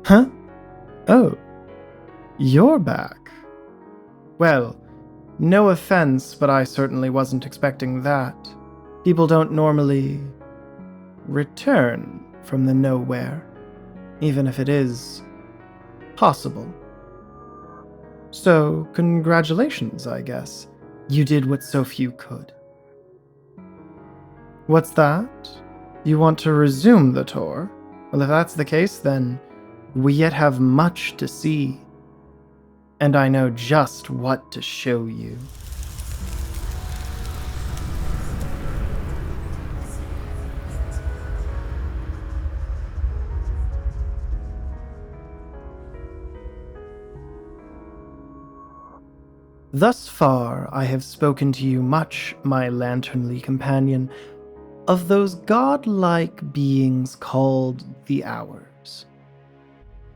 Huh? Oh, you're back. Well, no offense, but I certainly wasn't expecting that. People don't normally return from the nowhere, even if it is possible. So, congratulations, I guess. You did what so few could. What's that? You want to resume the tour? Well, if that's the case, then we yet have much to see. And I know just what to show you. Thus far, I have spoken to you much, my lanternly companion, of those godlike beings called the Hours.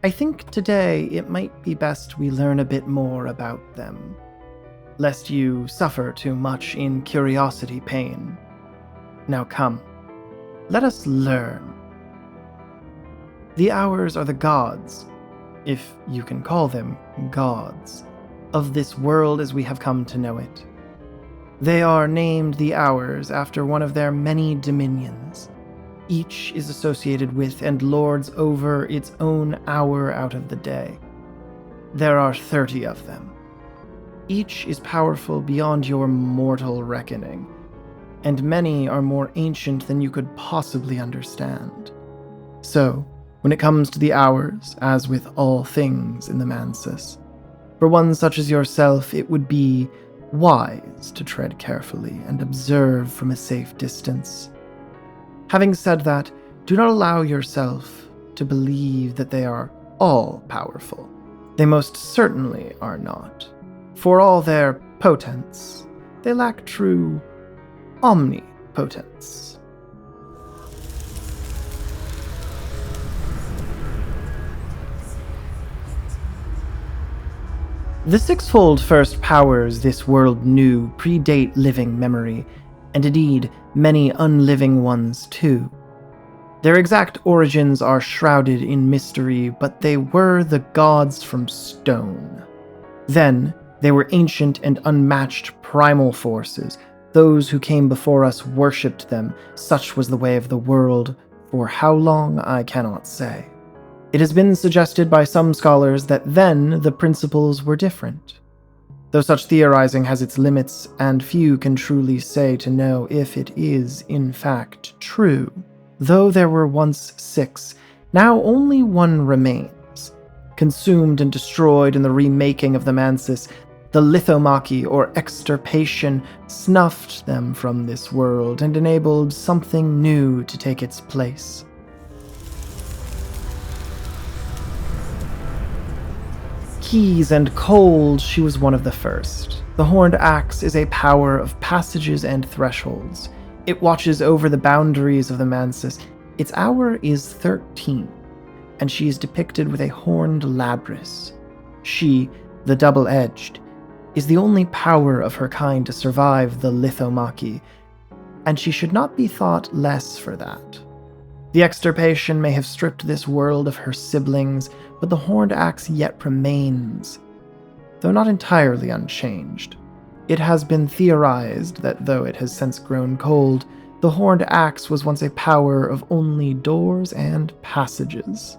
I think today it might be best we learn a bit more about them, lest you suffer too much in curiosity pain. Now come, let us learn. The Hours are the gods, if you can call them gods, of this world as we have come to know it. They are named the Hours after one of their many dominions. Each is associated with and lords over its own hour out of the day. There are 30 of them. Each is powerful beyond your mortal reckoning, and many are more ancient than you could possibly understand. So, when it comes to the Hours, as with all things in the Mansis, for one such as yourself, it would be wise to tread carefully and observe from a safe distance. Having said that, do not allow yourself to believe that they are all powerful. They most certainly are not. For all their potence, they lack true omnipotence. The sixfold first powers this world knew predate living memory, and indeed many unliving ones too. Their exact origins are shrouded in mystery, but they were the gods from stone. Then, they were ancient and unmatched primal forces. Those who came before us worshipped them. Such was the way of the world. For how long, I cannot say. It has been suggested by some scholars that then the principles were different. Though such theorizing has its limits, and few can truly say to know if it is, in fact, true. Though there were once 6, now only 1 remains. Consumed and destroyed in the remaking of the Mansis, the lithomachy, or extirpation, snuffed them from this world and enabled something new to take its place. Keys and cold, she was one of the first. The horned axe is a power of passages and thresholds. It watches over the boundaries of the Mansis. Its hour is 13, and she is depicted with a horned labrys. She, the double-edged, is the only power of her kind to survive the lithomachy, and she should not be thought less for that. The extirpation may have stripped this world of her siblings, but the horned axe yet remains, though not entirely unchanged. It has been theorized that though it has since grown cold, the horned axe was once a power of only doors and passages.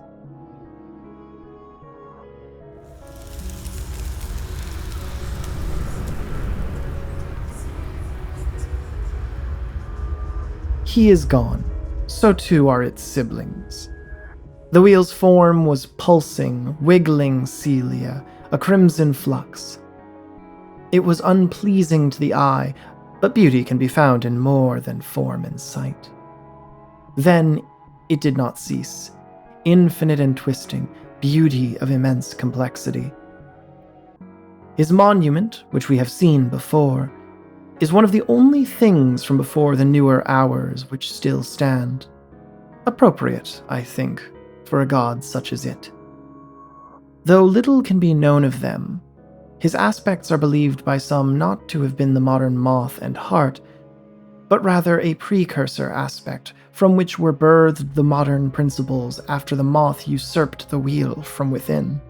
He is gone, so too are its siblings. The wheel's form was pulsing, wiggling cilia, a crimson flux. It was unpleasing to the eye, but beauty can be found in more than form and sight. Then it did not cease, infinite and twisting, beauty of immense complexity. His monument, which we have seen before, is one of the only things from before the newer hours which still stand. Appropriate, I think, for a god such as it. Though little can be known of them, his aspects are believed by some not to have been the modern moth and heart, but rather a precursor aspect from which were birthed the modern principles after the moth usurped the wheel from within.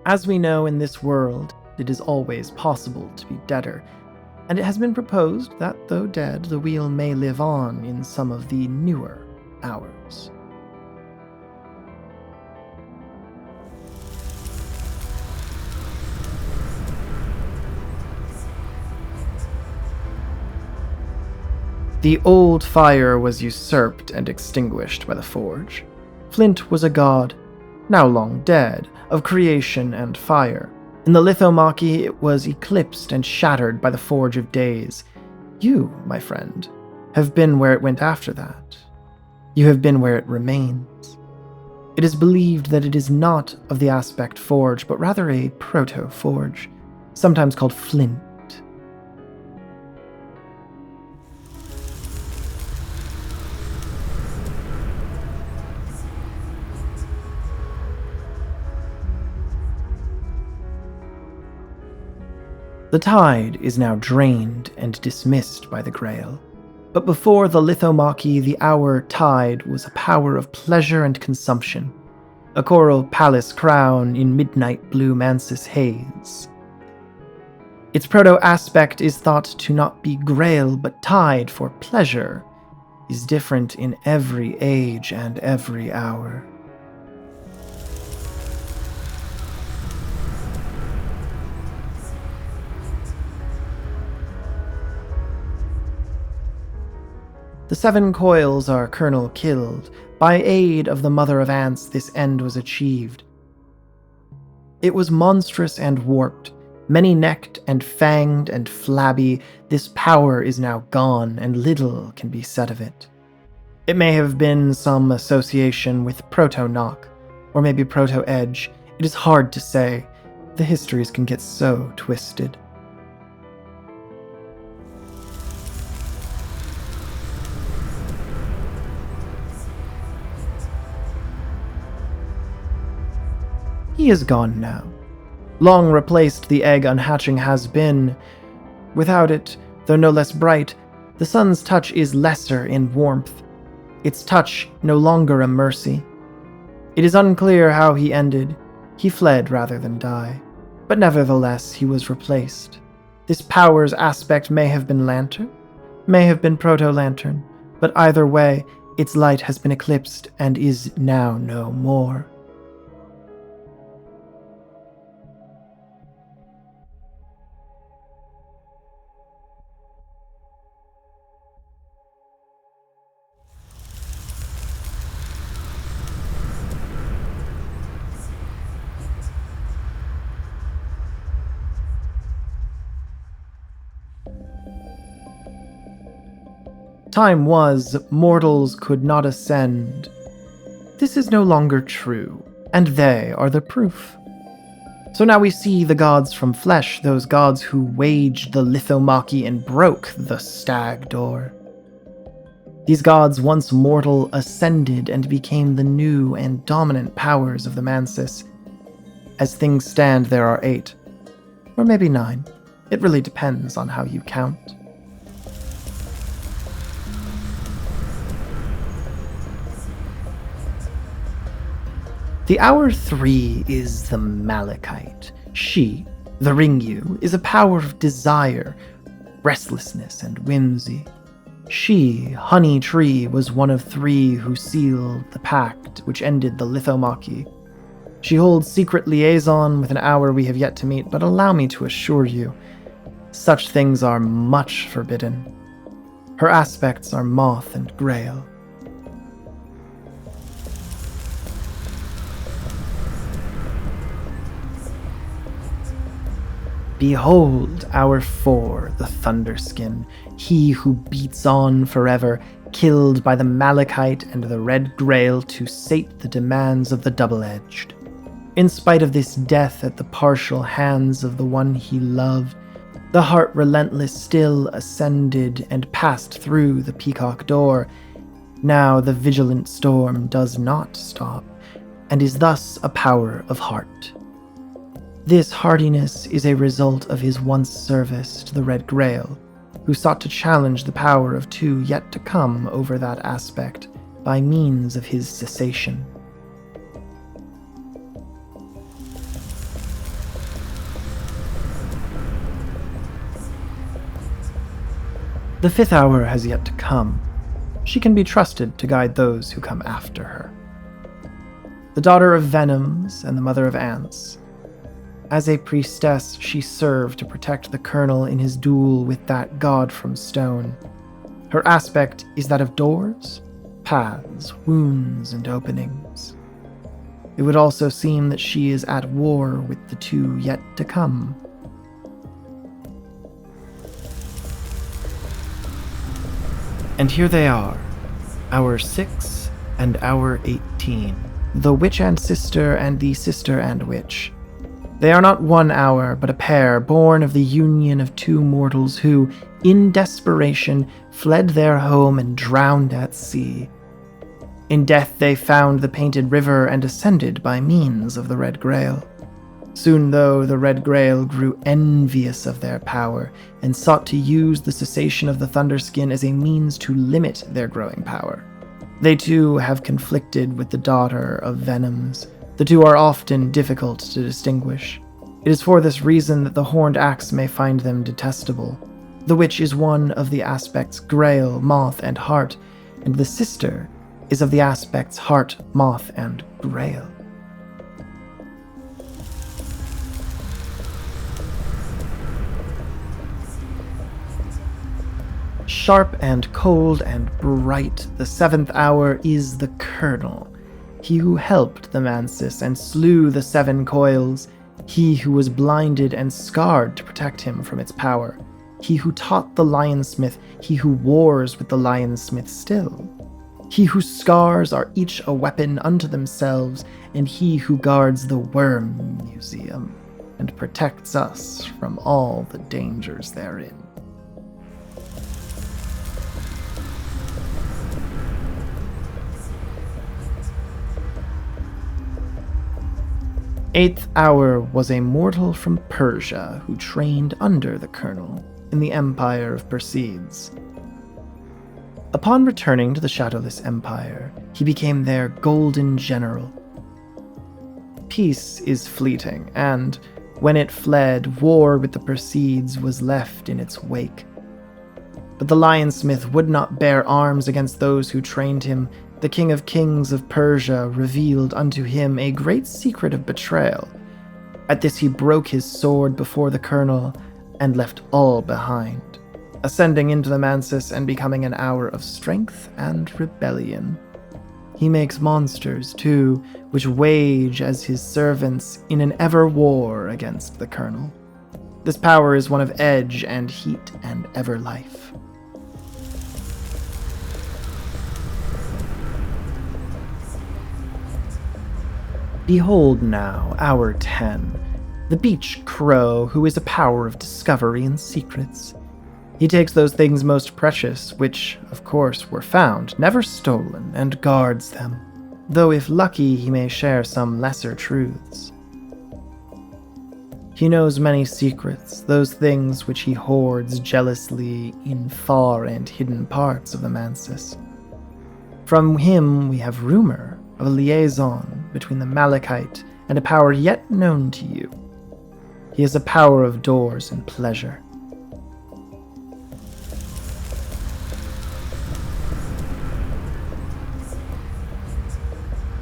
As we know in this world, it is always possible to be deader, and it has been proposed that though dead, the wheel may live on in some of the newer hours. The old fire was usurped and extinguished by the forge. Flint was a god, now long dead, of creation and fire. In the lithomachy, it was eclipsed and shattered by the forge of days. You, my friend, have been where it went after that. You have been where it remains. It is believed that it is not of the aspect forge, but rather a proto-forge, sometimes called flint. The tide is now drained and dismissed by the Grail, but before the lithomachy, the hour tide was a power of pleasure and consumption, a coral palace crown in midnight blue mansis haze. Its proto-aspect is thought to not be Grail but tide, for pleasure is different in every age and every hour. The 7 coils are Colonel killed. By aid of the Mother of Ants, this end was achieved. It was monstrous and warped, many-necked and fanged and flabby. This power is now gone, and little can be said of it. It may have been some association with Proto-Knock, or maybe Proto-Edge. It is hard to say. The histories can get so twisted. He is gone now. Long replaced the egg unhatching has been. Without it, though no less bright, the sun's touch is lesser in warmth. Its touch no longer a mercy. It is unclear how he ended. He fled rather than die. But nevertheless, he was replaced. This power's aspect may have been lantern, may have been proto-lantern, but either way, its light has been eclipsed and is now no more. Time was, mortals could not ascend. This is no longer true, and they are the proof. So now we see the gods from flesh, those gods who waged the lithomachy and broke the stag door. These gods, once mortal, ascended and became the new and dominant powers of the Mansis. As things stand, there are 8, or maybe 9. It really depends on how you count. The hour 3 is the Malachite. She, the Ringyu, is a power of desire, restlessness, and whimsy. She, Honey Tree, was one of 3 who sealed the pact which ended the lithomachy. She holds secret liaison with an hour we have yet to meet, but allow me to assure you, such things are much forbidden. Her aspects are moth and grail. Behold, hour 4, the Thunderskin, he who beats on forever, killed by the Malachite and the Red Grail to sate the demands of the Double-Edged. In spite of this death at the partial hands of the one he loved, the heart relentless still ascended and passed through the Peacock Door. Now the vigilant storm does not stop, and is thus a power of heart. This hardiness is a result of his once service to the Red Grail, who sought to challenge the power of 2 yet to come over that aspect, by means of his cessation. The fifth hour has yet to come. She can be trusted to guide those who come after her. The daughter of venoms and the mother of ants. As a priestess, she served to protect the colonel in his duel with that god from stone. Her aspect is that of doors, paths, wounds, and openings. It would also seem that she is at war with the two yet to come. And here they are, Hour 6 and Hour 18, the Witch and Sister and the Sister and Witch. They are not one hour, but a pair born of the union of two mortals who, in desperation, fled their home and drowned at sea. In death they found the painted river and ascended by means of the Red Grail. Soon, though, the Red Grail grew envious of their power and sought to use the cessation of the Thunderskin as a means to limit their growing power. They too have conflicted with the daughter of Venoms. The two are often difficult to distinguish. It is for this reason that the Horned Axe may find them detestable. The Witch is one of the aspects Grail, Moth, and Heart, and the Sister is of the aspects Heart, Moth, and Grail. Sharp and cold and bright, the seventh hour is the Colonel. He who helped the Mansis and slew the seven coils. He who was blinded and scarred to protect him from its power. He who taught the Lionsmith, he who wars with the Lionsmith still. He whose scars are each a weapon unto themselves, and he who guards the Worm Museum and protects us from all the dangers therein. Eighth hour was a mortal from Persia who trained under the Colonel in the Empire of Perseids. Upon returning to the Shadowless Empire, he became their Golden General. Peace is fleeting, and when it fled, war with the Perseids was left in its wake. But the Lionsmith would not bear arms against those who trained him. The King of Kings of Persia revealed unto him a great secret of betrayal. At this he broke his sword before the Colonel and left all behind, ascending into the Mansis and becoming an hour of strength and rebellion. He makes monsters, too, which wage as his servants in an ever war against the Colonel. This power is one of edge and heat and ever life. Behold now, Hour 10, the Beach Crow, who is a power of discovery and secrets. He takes those things most precious, which, of course, were found, never stolen, and guards them, though if lucky he may share some lesser truths. He knows many secrets, those things which he hoards jealously in far and hidden parts of the Mansis. From him we have rumor of a liaison between the Malachite and a power yet known to you. He is a power of doors and pleasure.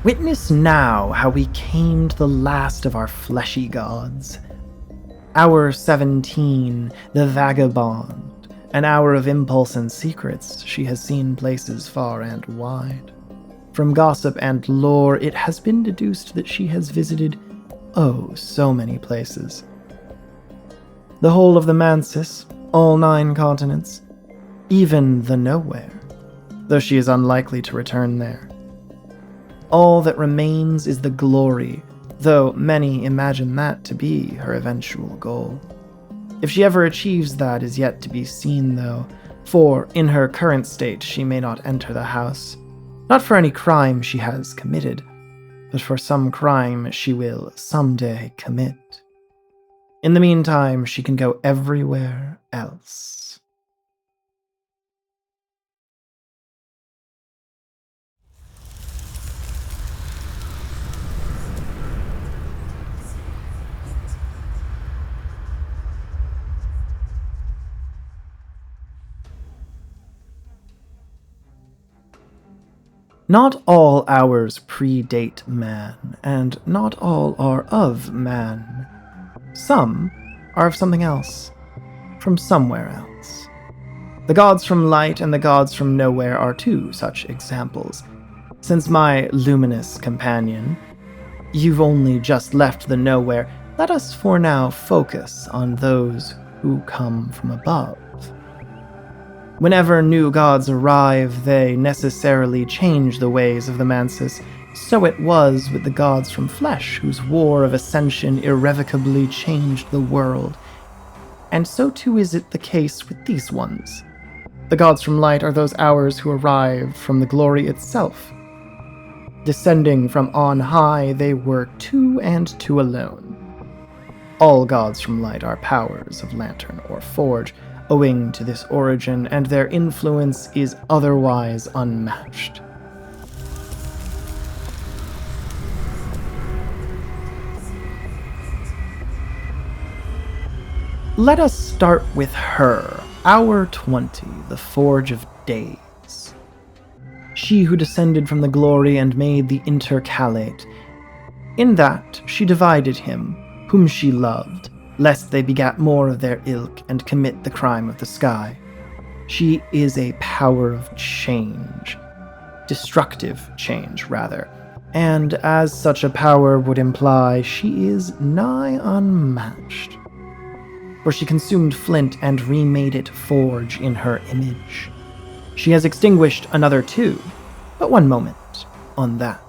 Witness now how we came to the last of our fleshy gods. Hour 17, the Vagabond, an hour of impulse and secrets. She has seen places far and wide. From gossip and lore, it has been deduced that she has visited, so many places. The whole of the Mansis, all 9 continents, even the Nowhere, though she is unlikely to return there. All that remains is the Glory, though many imagine that to be her eventual goal. If she ever achieves that is yet to be seen, though, for in her current state she may not enter the house. Not for any crime she has committed, but for some crime she will someday commit. In the meantime, she can go everywhere else. Not all hours predate man, and not all are of man. Some are of something else, from somewhere else. The gods from light and the gods from nowhere are two such examples. Since my luminous companion, you've only just left the nowhere, let us for now focus on those who come from above. Whenever new gods arrive, they necessarily change the ways of the Mansis. So it was with the gods from flesh, whose war of ascension irrevocably changed the world. And so too is it the case with these ones. The gods from light are those hours who arrived from the glory itself. Descending from on high, they were two and two alone. All gods from light are powers of lantern or forge, owing to this origin, and their influence is otherwise unmatched. Let us start with her, Hour 20, the Forge of Days. She who descended from the glory and made the intercalate. In that she divided him, whom she loved, lest they begat more of their ilk and commit the crime of the sky. She is a power of change. Destructive change, rather. And as such a power would imply, she is nigh unmatched. For she consumed flint and remade it forge in her image. She has extinguished another too, but one moment on that.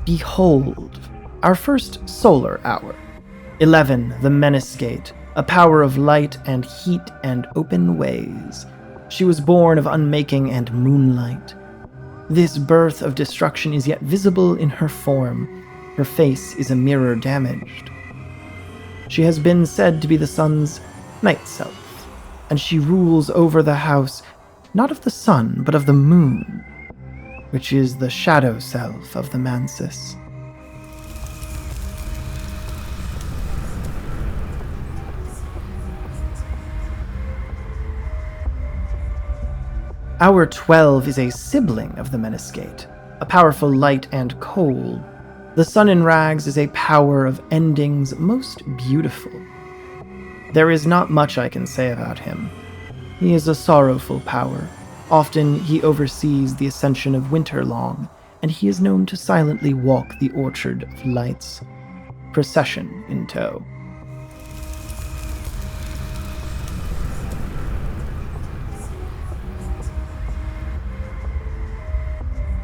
Behold, our first solar hour. 11, the Menascate, a power of light and heat and open ways. She was born of unmaking and moonlight. This birth of destruction is yet visible in her form. Her face is a mirror damaged. She has been said to be the sun's night self, and she rules over the house, not of the sun, but of the moon, which is the shadow self of the Mansis. Hour 12 is a sibling of the Menascate, a powerful light and cold. The sun in rags is a power of endings most beautiful. There is not much I can say about him. He is a sorrowful power. Often he oversees the ascension of Winterlong, and he is known to silently walk the Orchard of Lights, procession in tow.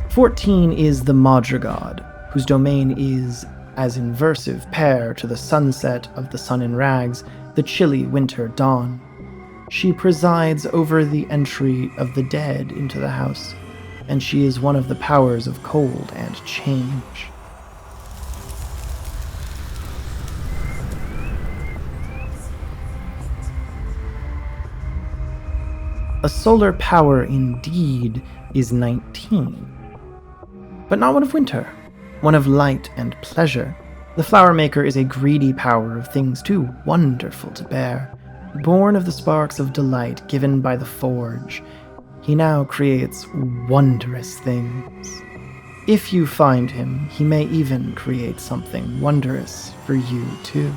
"14 is the Madrigod, whose domain is as inversive pair to the sunset of the sun in rags, the chilly winter dawn. She presides over the entry of the dead into the house, and she is one of the powers of cold and change. A solar power indeed is 19, but not one of winter, one of light and pleasure. The flower maker is a greedy power of things too wonderful to bear. Born of the sparks of delight given by the forge, he now creates wondrous things. If you find him, he may even create something wondrous for you too.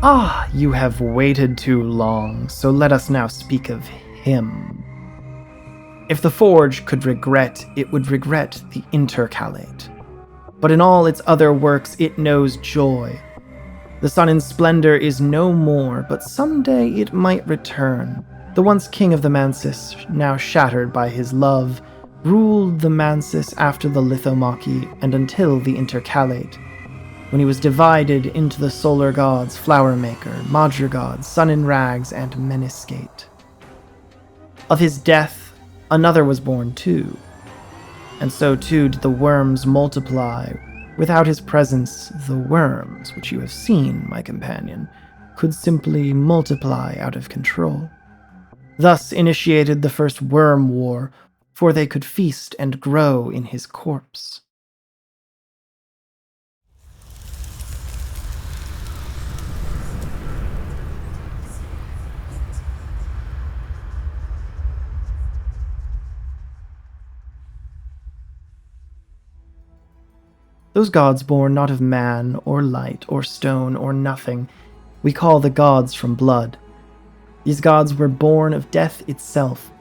Ah, you have waited too long, so let us now speak of him. If the forge could regret, it would regret the intercalate. But in all its other works, it knows joy. The sun in splendor is no more, but someday it might return. The once king of the Mansis, now shattered by his love, ruled the Mansis after the Lithomachi and until the intercalate, when he was divided into the solar gods Flower Maker, Madrigod, Sun in Rags, and Menascate. Of his death, another was born too, and so too did the worms multiply. Without his presence, the worms, which you have seen, my companion, could simply multiply out of control. Thus initiated the first worm war, for they could feast and grow in his corpse. Those gods born not of man, or light, or stone, or nothing, we call the gods from blood. These gods were born of death itself,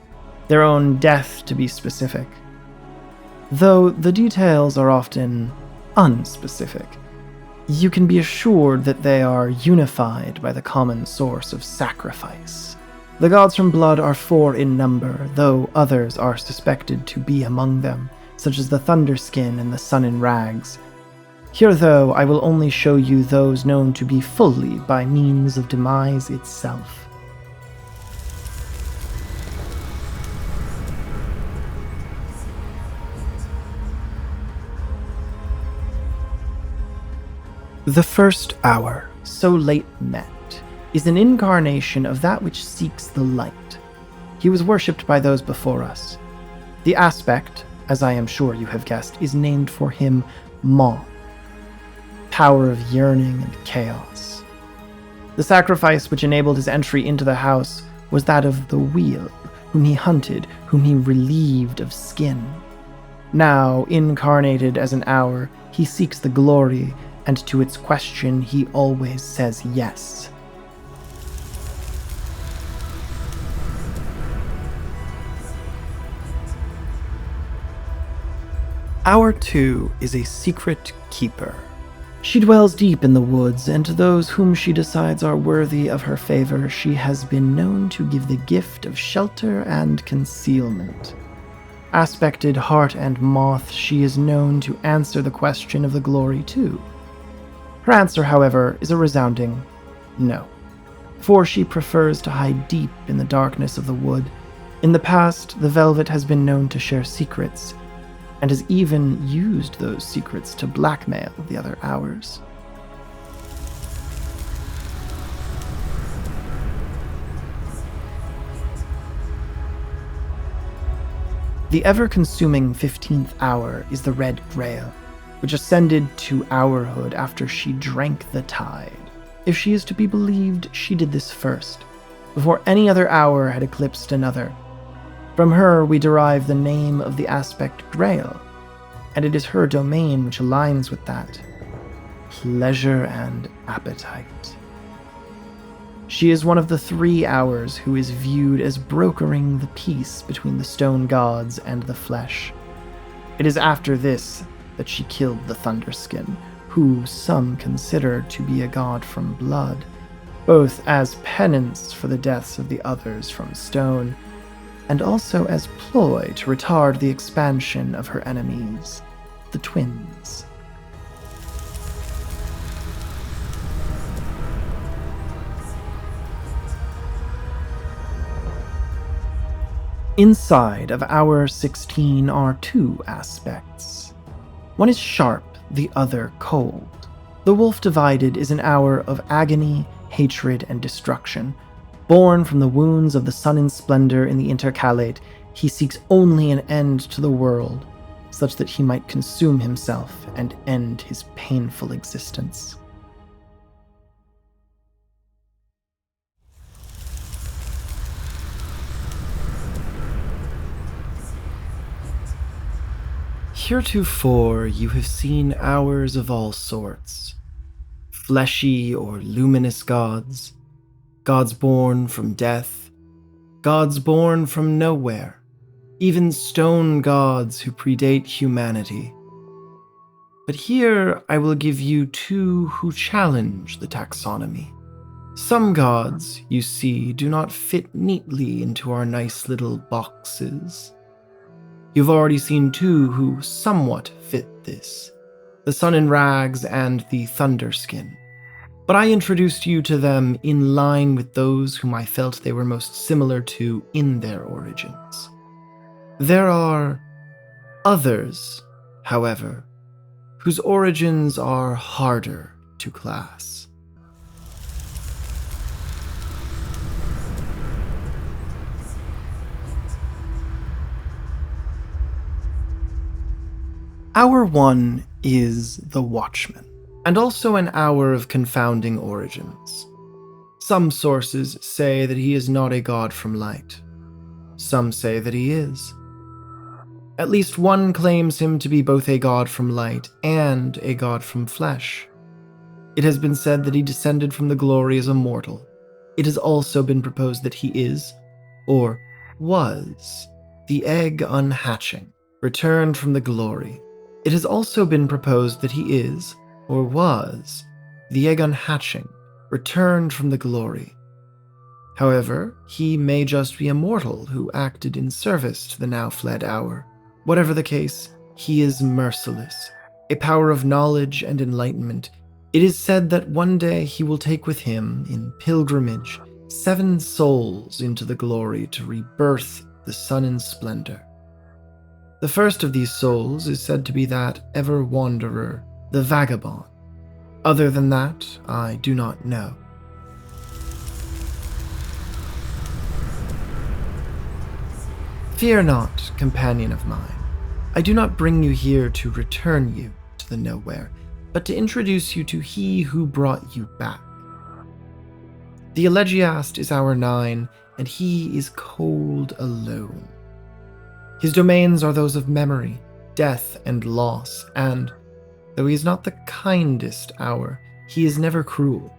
their own death to be specific. Though the details are often unspecific, you can be assured that they are unified by the common source of sacrifice. The gods from blood are 4 in number, though others are suspected to be among them, such as the Thunderskin and the Sun in Rags. Here, though, I will only show you those known to be fully by means of demise itself. The first hour, so late met, is an incarnation of that which seeks the light. He was worshipped by those before us. The aspect, as I am sure you have guessed, is named for him Ma, power of yearning and chaos. The sacrifice which enabled his entry into the house was that of the wheel, whom he hunted, whom he relieved of skin. Now, incarnated as an hour, he seeks the glory, and to its question he always says yes. Hour 2 is a secret keeper. She dwells deep in the woods, and to those whom she decides are worthy of her favor, she has been known to give the gift of shelter and concealment. Aspected heart and moth, she is known to answer the question of the glory too. Her answer, however, is a resounding no, for she prefers to hide deep in the darkness of the wood. In the past, the velvet has been known to share secrets, and has even used those secrets to blackmail the other hours. The ever-consuming 15th hour is the Red Grail, which ascended to hourhood after she drank the tide. If she is to be believed, she did this first, before any other hour had eclipsed another. From her we derive the name of the aspect Grail, and it is her domain which aligns with that: pleasure and appetite. She is one of the 3 hours who is viewed as brokering the peace between the stone gods and the flesh. It is after this that she killed the Thunderskin, who some consider to be a god from blood, both as penance for the deaths of the others from stone, and also as ploy to retard the expansion of her enemies, the twins. Inside of Hour 16 are 2 aspects. One is sharp, the other cold. The wolf divided is an hour of agony, hatred, and destruction. Born from the wounds of the sun in splendor in the intercalate, he seeks only an end to the world, such that he might consume himself and end his painful existence. Heretofore you have seen hours of all sorts, fleshy or luminous gods, gods born from death, gods born from nowhere, even stone gods who predate humanity. But here I will give you 2 who challenge the taxonomy. Some gods, you see, do not fit neatly into our nice little boxes. You've already seen 2 who somewhat fit this, the Sun in Rags and the Thunderskin. But I introduced you to them in line with those whom I felt they were most similar to in their origins. There are others, however, whose origins are harder to class. Hour 1 is the Watchman, and also an hour of confounding origins. Some sources say that he is not a god from light. Some say that he is. At least one claims him to be both a god from light and a god from flesh. It has been said that he descended from the glory as a mortal. It has also been proposed that he is, or was, the egg unhatching, returned from the glory. It has also been proposed that he is, or was, the egg unhatching, returned from the glory. However, he may just be a mortal who acted in service to the now fled hour. Whatever the case, he is merciless, a power of knowledge and enlightenment. It is said that one day he will take with him, in pilgrimage, 7 souls into the glory to rebirth the sun in splendor. The first of these souls is said to be that ever-wanderer, the vagabond. Other than that, I do not know. Fear not, companion of mine. I do not bring you here to return you to the nowhere, but to introduce you to he who brought you back. The elegiast is hour 9, and he is cold alone. His domains are those of memory, death, and loss, and, though he is not the kindest hour, he is never cruel.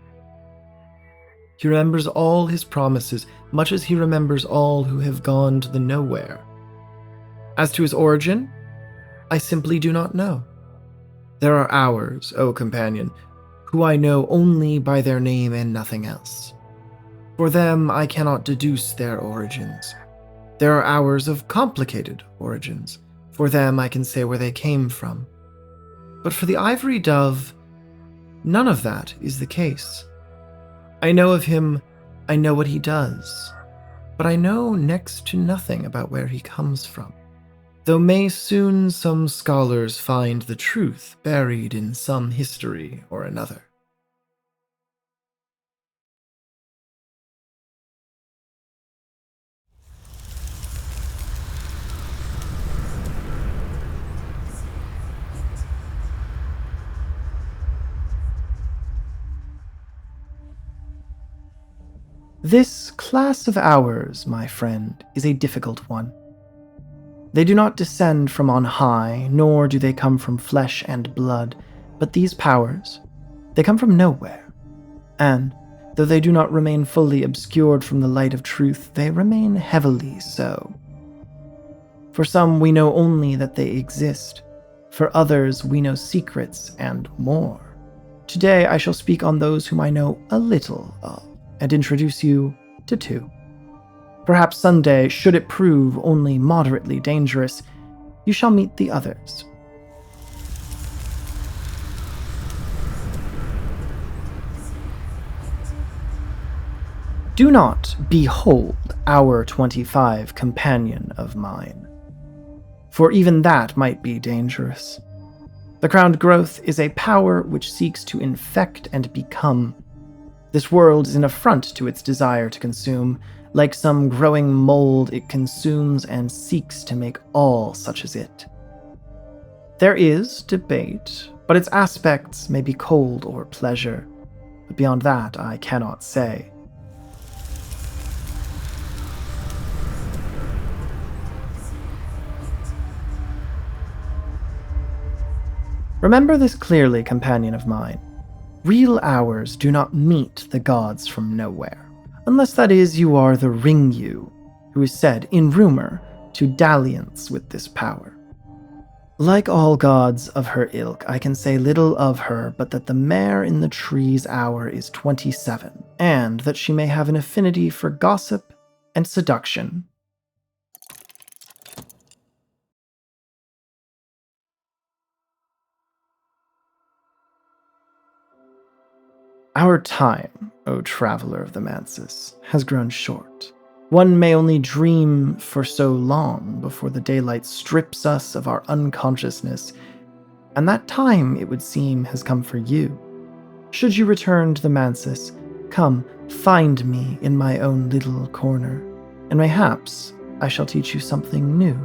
He remembers all his promises, much as he remembers all who have gone to the nowhere. As to his origin, I simply do not know. There are hours, O companion, who I know only by their name and nothing else. For them, I cannot deduce their origins. There are hours of complicated origins. For them, I can say where they came from. But for the ivory dove, none of that is the case. I know of him, I know what he does, but I know next to nothing about where he comes from. Though may soon some scholars find the truth buried in some history or another. This class of hours, my friend, is a difficult one. They do not descend from on high, nor do they come from flesh and blood, but these powers, they come from nowhere. And, though they do not remain fully obscured from the light of truth, they remain heavily so. For some, we know only that they exist. For others, we know secrets and more. Today, I shall speak on those whom I know a little of, and introduce you to 2. Perhaps someday, should it prove only moderately dangerous, you shall meet the others. Do not behold hour 25, companion of mine, for even that might be dangerous. The crowned growth is a power which seeks to infect and become. This world is an affront to its desire to consume. Like some growing mold, it consumes and seeks to make all such as it. There is debate, but its aspects may be cold or pleasure. But beyond that, I cannot say. Remember this clearly, companion of mine. Real hours do not meet the gods from nowhere, unless that is you are the Ringyu, who is said, in rumor, to dalliance with this power. Like all gods of her ilk, I can say little of her but that the mare in the tree's hour is 27, and that she may have an affinity for gossip and seduction. Our time, O traveler of the Mansis, has grown short. One may only dream for so long before the daylight strips us of our unconsciousness, and that time, it would seem, has come for you. Should you return to the Mansis, come, find me in my own little corner, and mayhaps I shall teach you something new.